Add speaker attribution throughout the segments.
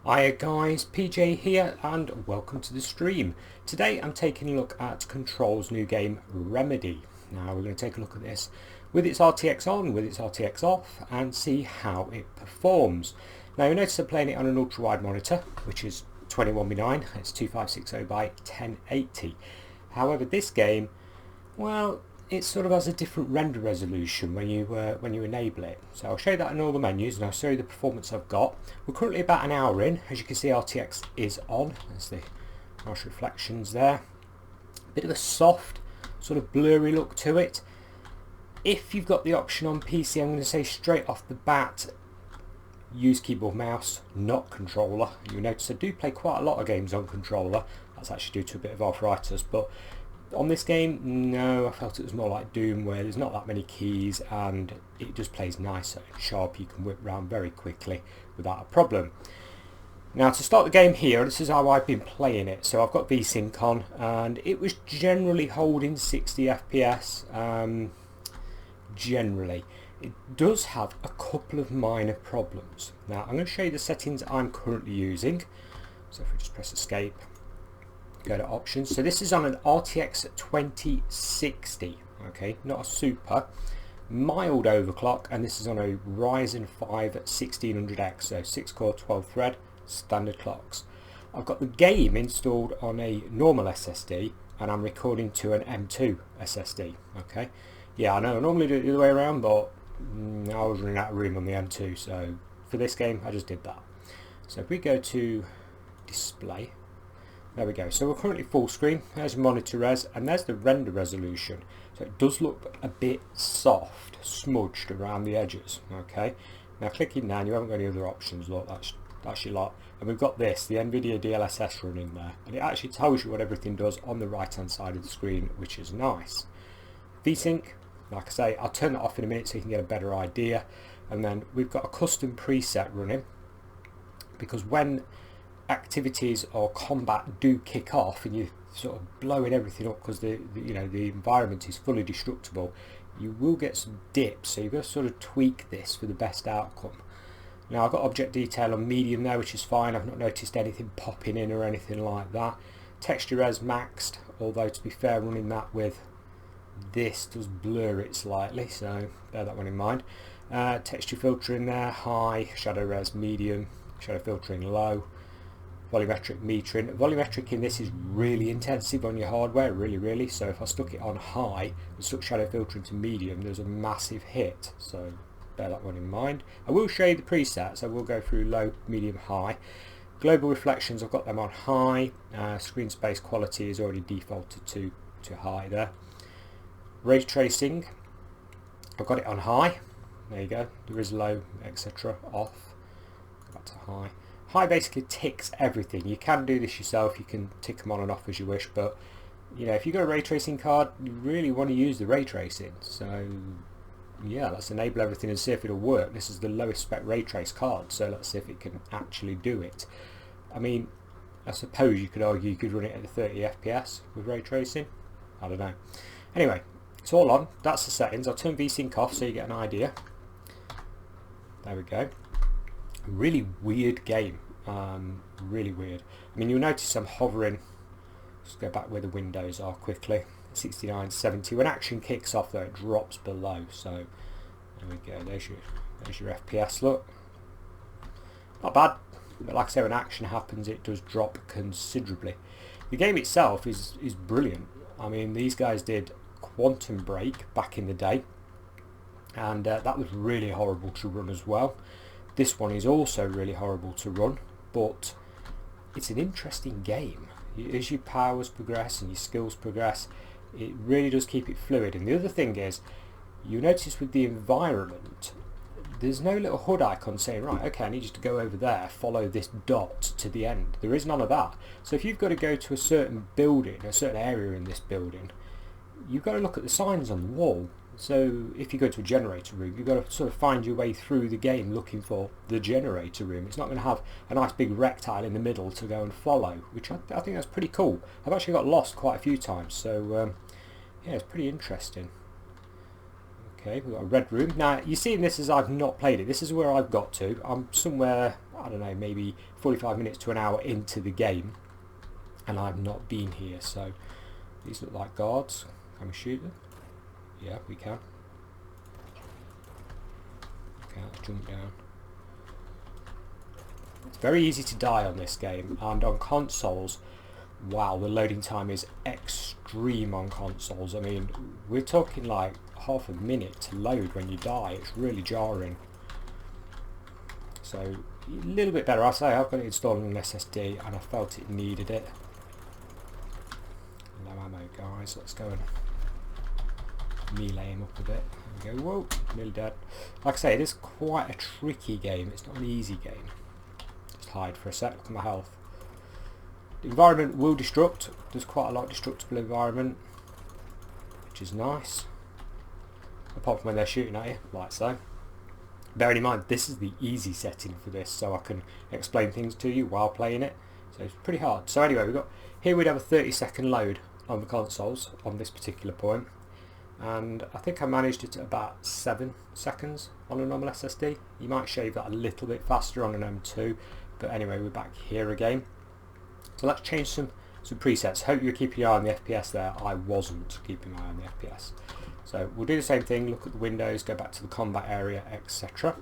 Speaker 1: Hiya guys, PJ here and welcome to the stream. Today I'm taking a look at Control's new game Remedy. Now we're going to take a look at this with its RTX on, with its RTX off and see how it performs. Now you'll notice I'm playing it on an ultra wide monitor which is 21:9, it's 2560 by 1080. However this game, well, it sort of has a different render resolution when you enable it. So I'll show you that in all the menus and I'll show you the performance I've got. We're currently about an hour in. As you can see, RTX is on. There's the nice reflections there. Bit of a soft, sort of blurry look to it. If you've got the option on PC, I'm going to say straight off the bat, use keyboard mouse, not controller. You'll notice I do play quite a lot of games on controller. That's actually due to a bit of arthritis, but on this game, no, I felt it was more like Doom where there's not that many keys and it just plays nicer and sharp. You can whip around very quickly without a problem. Now to start the game here, this is how I've been playing it. So I've got Vsync on and it was generally holding 60 FPS. Generally. It does have a couple of minor problems. Now I'm going to show you the settings I'm currently using. So if we just press escape, go to options. So this is on an RTX 2060, okay, not a super, mild overclock, and this is on a Ryzen 5 1600X, so 6 core 12 thread standard clocks. I've got the game installed on a normal SSD and I'm recording to an M2 SSD. Okay, yeah, I know I normally do it the other way around, but I was running out of room on the M2, so for this game I just did that. So if we go to display, there we go. So we're currently full screen. There's monitor res and there's the render resolution. So it does look a bit soft, smudged around the edges. Okay. Now clicking down, you haven't got any other options. Look, that's your lot. And we've got this, the NVIDIA DLSS running there, and it actually tells you what everything does on the right hand side of the screen, which is nice. Vsync, like I say, I'll turn that off in a minute so you can get a better idea. And then we've got a custom preset running, because when activities or combat do kick off and you're sort of blowing everything up because the environment is fully destructible, you will get some dips, so you've got to sort of tweak this for the best outcome. Now I've got object detail on medium there, which is fine. I've not noticed anything popping in or anything like that. Texture res maxed, although to be fair, running that with this does blur it slightly, so bear that one in mind. Texture filtering there high, shadow res medium, shadow filtering low. Volumetric metering. Volumetric in this is really intensive on your hardware, really. So if I stuck it on high and stuck shadow filtering to medium, there's a massive hit. So bear that one in mind. I will show you the presets. I will go through low, medium, high. Global reflections, I've got them on high. Screen space quality is already defaulted to high there. Ray tracing, I've got it on high. There you go. There is low, etc. off. Go back to high. High basically ticks everything. You can do this yourself, you can tick them on and off as you wish, but you know, if you've got a ray tracing card, you really want to use the ray tracing. So yeah, let's enable everything and see if it'll work. This is the lowest spec ray trace card, so let's see if it can actually do it. I mean, I suppose you could argue you could run it at 30 FPS with ray tracing. I don't know. Anyway, it's all on. That's the settings. I'll turn Vsync off so you get an idea. There we go. Really weird game, really weird. I mean, you'll notice I'm hovering. Just go back where the windows are quickly. 69, 70. When action kicks off though, it drops below. So there we go. There's your FPS. Look, not bad. But like I say, when action happens, it does drop considerably. The game itself is brilliant. I mean, these guys did Quantum Break back in the day, and that was really horrible to run as well. This one is also really horrible to run, but it's an interesting game. As your powers progress and your skills progress, it really does keep it fluid. And the other thing is, you notice with the environment, there's no little HUD icon saying, right, okay, I need you to go over there, follow this dot to the end. There is none of that. So if you've got to go to a certain building, a certain area in this building, you've got to look at the signs on the wall. So if you go to a generator room, you've got to sort of find your way through the game looking for the generator room. It's not going to have a nice big rectangle in the middle to go and follow, which I think that's pretty cool. I've actually got lost quite a few times, so yeah, it's pretty interesting. Okay, we've got a red room. Now, you're seeing this as I've not played it. This is where I've got to. I'm somewhere, I don't know, maybe 45 minutes to an hour into the game, and I've not been here. So these look like guards. Can we shoot them? Yeah, we can. Okay, let's jump down. It's very easy to die on this game, and on consoles, wow, the loading time is extreme on consoles. I mean, we're talking like half a minute to load when you die. It's really jarring. So a little bit better. I say I've got it installed on an SSD, and I felt it needed it. Low ammo, guys. Let's go and melee him up a bit. There we go. Whoa, nearly dead. Like I say, it is quite a tricky game. It's not an easy game. Just hide for a sec. Look at my health. The environment will destruct. There's quite a lot of destructible environment, which is nice. Apart from when they're shooting at you, like so. Bearing in mind, this is the easy setting for this, so I can explain things to you while playing it. So it's pretty hard. So anyway, we'd have a 30-second load on the consoles on this particular point, and I think I managed it at about 7 seconds on a normal SSD. You might shave that a little bit faster on an M2, but anyway, we're back here again. So let's change some presets. Hope you're keeping your eye on the FPS there. I wasn't keeping my eye on the FPS. So we'll do the same thing, look at the windows, go back to the combat area, etc.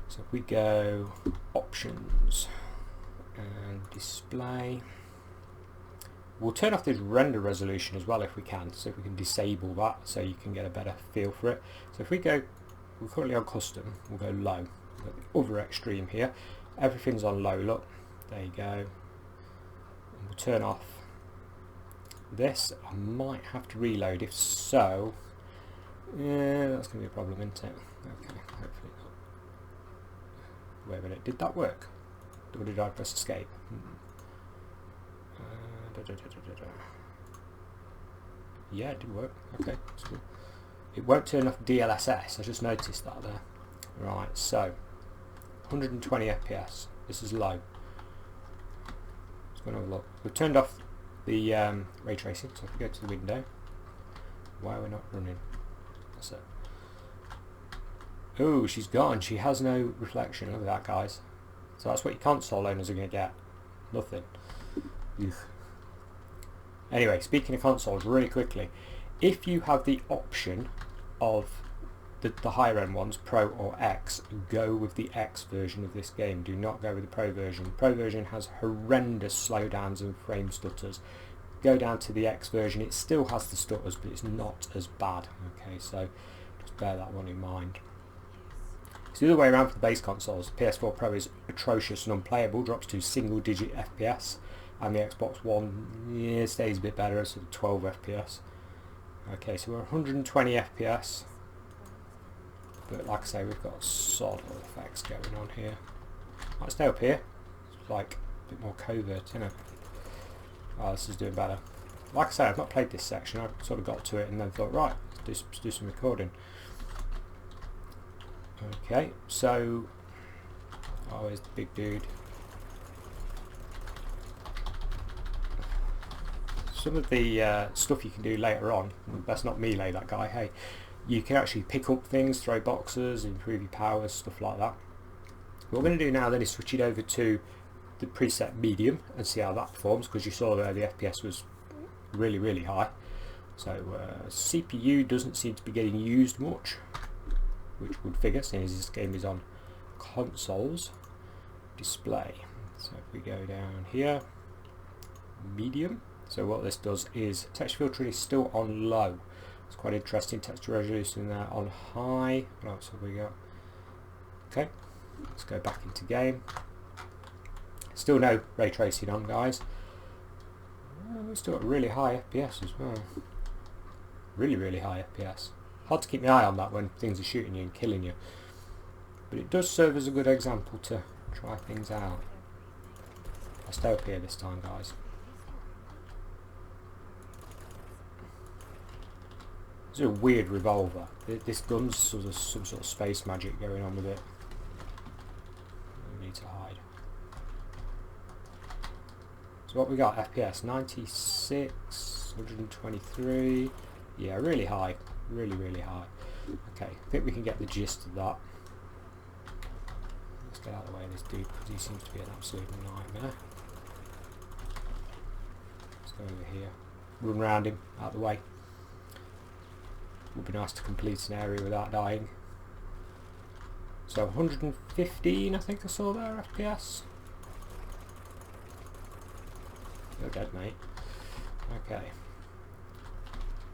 Speaker 1: So if we go options and display, we'll turn off this render resolution as well if we can, so if we can disable that so you can get a better feel for it. So if we go, we're currently on custom, we'll go low, we've got the other extreme here, everything's on low, look, there you go. And we'll turn off this. I might have to reload, if so, yeah, that's going to be a problem, isn't it? Okay, hopefully not. Wait a minute, did that work? Or did I press escape? Yeah, it did work. Okay, that's good. It won't turn off DLSS, I just noticed that there. Right, so 120 FPS. This is low. Let's go and have a look. We've turned off the ray tracing, so if we go to the window, why are we not running? That's it. Oh, she's gone. She has no reflection. Look at that, guys. So that's what your console owners are going to get. Nothing. Ugh. Anyway, speaking of consoles, really quickly, if you have the option of the higher end ones, Pro or X, go with the X version of this game. Do not go with the Pro version. The Pro version has horrendous slowdowns and frame stutters. Go down to the X version. It still has the stutters, but it's not as bad. Okay, so just bear that one in mind. It's the other way around for the base consoles. PS4 Pro is atrocious and unplayable, drops to single-digit FPS, and the Xbox One stays a bit better, so 12 FPS. Okay, so we're 120 FPS. But like I say, we've got solid effects going on here. Might stay up here. It's like a bit more covert, isn't it? Oh, this is doing better. Like I say, I've not played this section. I sort of got to it and then thought, right, let's do some recording. Okay, so oh, here's the big dude. Some of the stuff you can do later on. That's not melee, that guy. Hey. You can actually pick up things, throw boxes, improve your powers, stuff like that. What we're going to do now then is switch it over to the preset medium and see how that performs, because you saw there the FPS was really, really high. So CPU doesn't seem to be getting used much, which would figure since this game is on consoles. Display. So if we go down here, medium. So what this does is texture filtering is still on low. It's quite interesting. Texture resolution there on high. What else have we got? Okay, let's go back into game. Still no ray tracing on, guys. We've still got really high FPS as well. Really, really high FPS. Hard to keep my eye on that when things are shooting you and killing you. But it does serve as a good example to try things out. I'll stay up here this time, guys. It's a weird revolver. This gun's sort of some sort of space magic going on with it. We need to hide. So what we got? FPS 96, 123. Yeah, really high. Really, really high. Okay, I think we can get the gist of that. Let's get out of the way of this dude because he seems to be an absolute nightmare. Let's go over here. Run round him, out of the way. Would be nice to complete an area without dying. So 115 I think I saw there, FPS. You're dead, mate. Okay.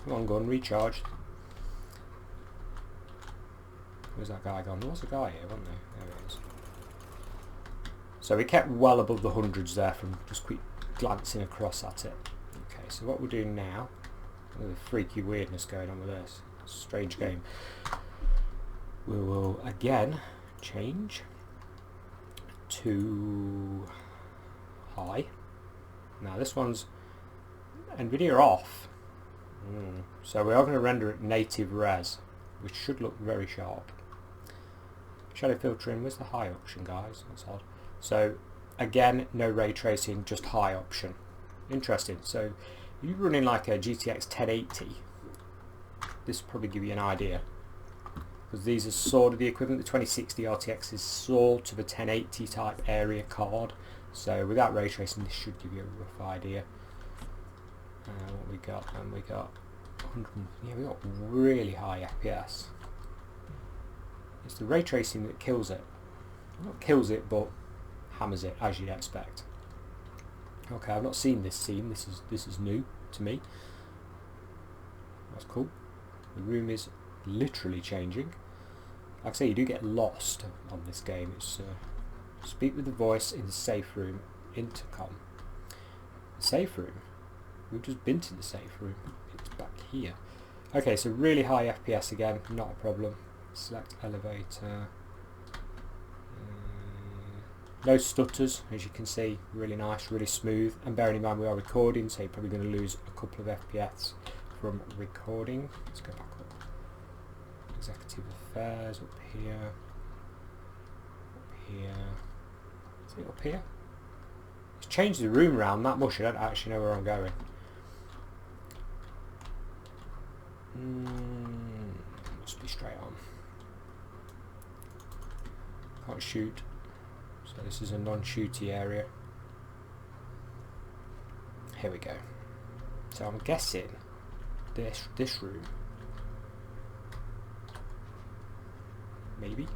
Speaker 1: Come on, gun, recharge. Where's that guy gone? There was a guy here, wasn't there? There he is. So we kept well above the hundreds there from just quick glancing across at it. Okay, so what we're doing now, look at the freaky weirdness going on with this. Strange game. We will again change to high. Now this one's NVIDIA off. So we are going to render it native res, which should look very sharp. Shadow filtering, where's the high option, guys? That's odd. So again, no ray tracing, just high option. Interesting. So if you're running like a GTX 1080, this will probably give you an idea, because these are sort of the equivalent. The 2060 RTX is sort of a 1080 type area card, so without ray tracing this should give you a rough idea. What we got, and we got 100, yeah, we got really high FPS. It's the ray tracing that kills it. Not kills it, but hammers it, as you'd expect. Okay, I've not seen this scene. This is new to me. That's cool. The room is literally changing. Like I say, you do get lost on this game. It's speak with the voice in the safe room intercom. Safe room? We've just been to the safe room. It's back here. Okay, so really high FPS again, not a problem. Select elevator. No stutters, as you can see. Really nice, really smooth. And bearing in mind we are recording, so you're probably going to lose a couple of FPS from recording. Let's go back up. Executive affairs up here. Up here. Is it up here? It's changed the room around that much, I don't actually know where I'm going. Must be straight on. Can't shoot. So this is a non-shooty area. Here we go. So I'm guessing this room. Maybe.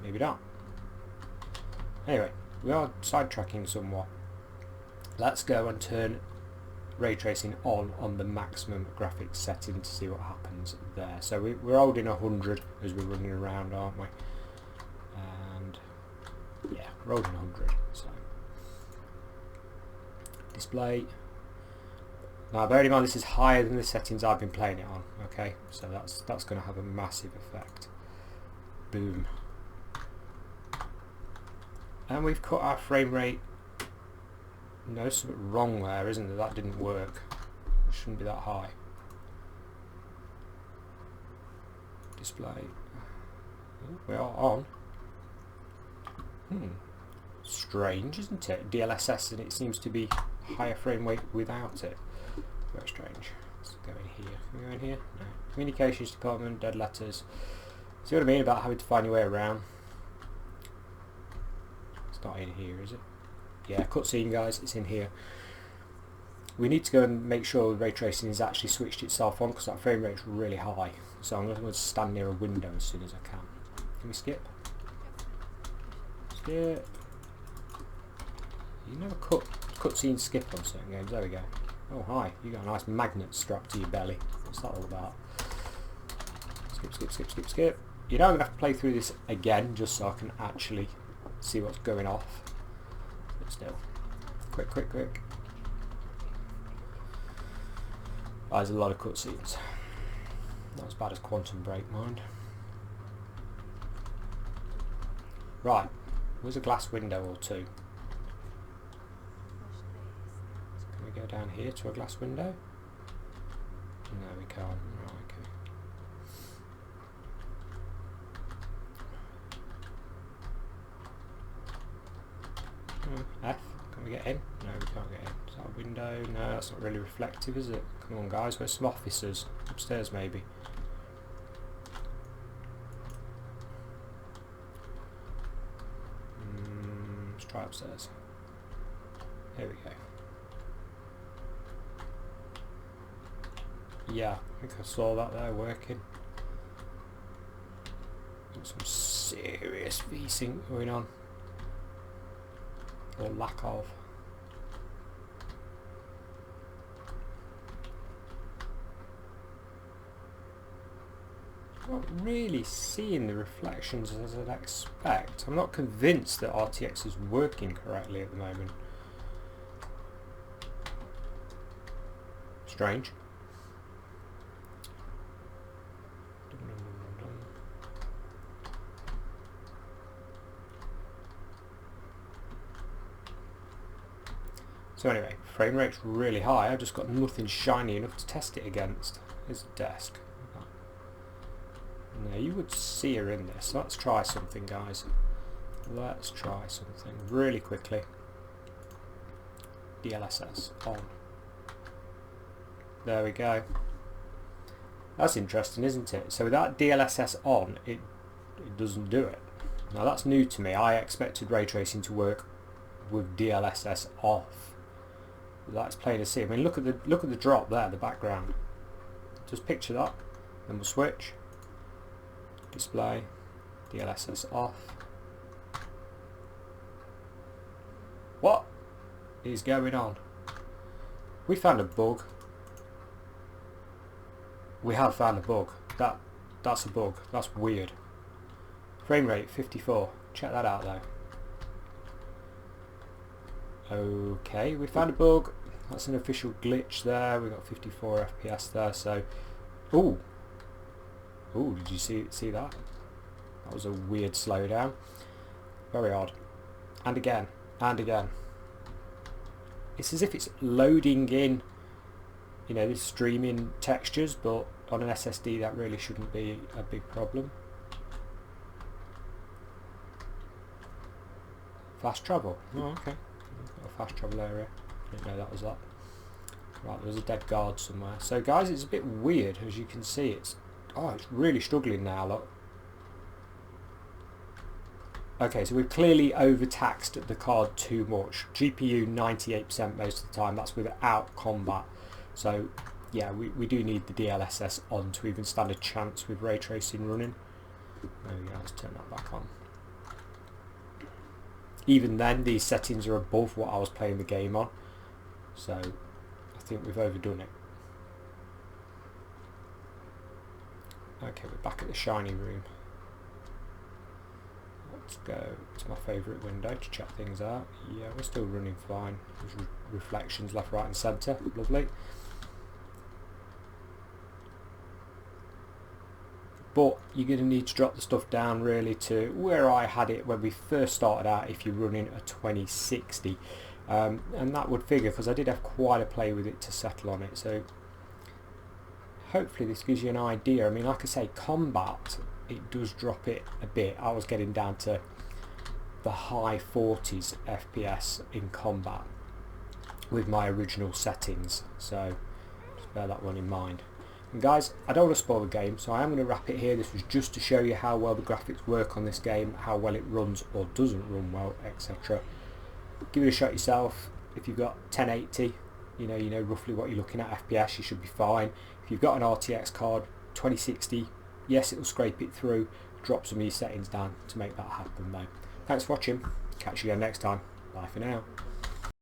Speaker 1: Maybe not. Anyway, we are sidetracking somewhat. Let's go and turn ray tracing on the maximum graphics setting to see what happens there. So we're holding 100 as we're running around, aren't we? And yeah, we're holding 100. So display. Now bearing in mind this is higher than the settings I've been playing it on. Okay, so that's going to have a massive effect. Boom. And we've cut our frame rate. No, something wrong there, isn't there? That didn't work. It shouldn't be that high. Display. We are on. Strange, isn't it? DLSS, and it seems to be higher frame rate without it. Very strange. Let's go in here. Can we go in here? No. Communications department, dead letters. See what I mean about having to find your way around? It's not in here, is it? Yeah, cutscene, guys, it's in here. We need to go and make sure the ray tracing has actually switched itself on, because that frame rate's really high. So I'm going to stand near a window as soon as I can. Can we skip? Skip. You never cutscene skip on certain games. There we go. Oh hi, you got a nice magnet strapped to your belly. What's that all about? Skip, skip, skip, skip, skip. You know I'm going to have to play through this again just so I can actually see what's going off. But still. Quick, quick, quick. There's a lot of cutscenes. Not as bad as Quantum Break, mind. Right. Where's a glass window or two? Can we go down here to a glass window? No, we can't. Right, okay. F, can we get in? No, we can't get in. Is that a window? No, that's not really reflective, is it? Come on guys, where's some officers? Upstairs maybe. try upstairs. Here we go. Yeah, I think I saw that there working. Got some serious Vsync going on. Or lack of. I'm not really seeing the reflections as I'd expect. I'm not convinced that RTX is working correctly at the moment. Strange. So anyway, frame rate's really high. I've just got nothing shiny enough to test it against. Here's the desk. Now you would see her in this. Let's try something, guys. Let's try something really quickly. DLSS on. There we go. That's interesting, isn't it? So without DLSS on, it doesn't do it. Now that's new to me. I expected ray tracing to work with DLSS off. That's plain to see. I mean, look at the drop there, the background. Just picture that. Then we'll switch. Display. DLSS off. What is going on? We found a bug. We have found a bug. That's a bug. That's weird. Frame rate 54. Check that out though. Okay, we found a bug. That's an official glitch there. We got 54 FPS there. So, ooh, did you see that? That was a weird slowdown. Very odd. And again, and again. It's as if it's loading in, you know, the streaming textures, but on an SSD that really shouldn't be a big problem. Fast travel. Oh, okay. Got a fast travel area. Didn't know that was that. Right, there was a dead guard somewhere. So guys, it's a bit weird, as you can see. It's really struggling now. Look. Okay, so we've clearly overtaxed the card too much. GPU 98% most of the time. That's without combat. So yeah, we do need the DLSS on to even stand a chance with ray tracing running. There we go. Let's turn that back on. Even then, these settings are above what I was playing the game on, so I think we've overdone it. Okay, we're back at the shiny room. Let's go to my favourite window to check things out. Yeah, we're still running fine. There's reflections left, right and centre. Lovely. But you're going to need to drop the stuff down really to where I had it when we first started out if you're running a 2060. And that would figure, because I did have quite a play with it to settle on it. So hopefully this gives you an idea. I mean, like I say, combat, it does drop it a bit. I was getting down to the high 40s FPS in combat with my original settings. So just bear that one in mind. And guys, I don't want to spoil the game, so I am going to wrap it here. This was just to show you how well the graphics work on this game, how well it runs or doesn't run well, etc. Give it a shot yourself. If you've got 1080, you know roughly what you're looking at FPS, you should be fine. If you've got an RTX card, 2060, yes, it'll scrape it through. Drop some of your settings down to make that happen though. Thanks for watching. Catch you again next time. Bye for now.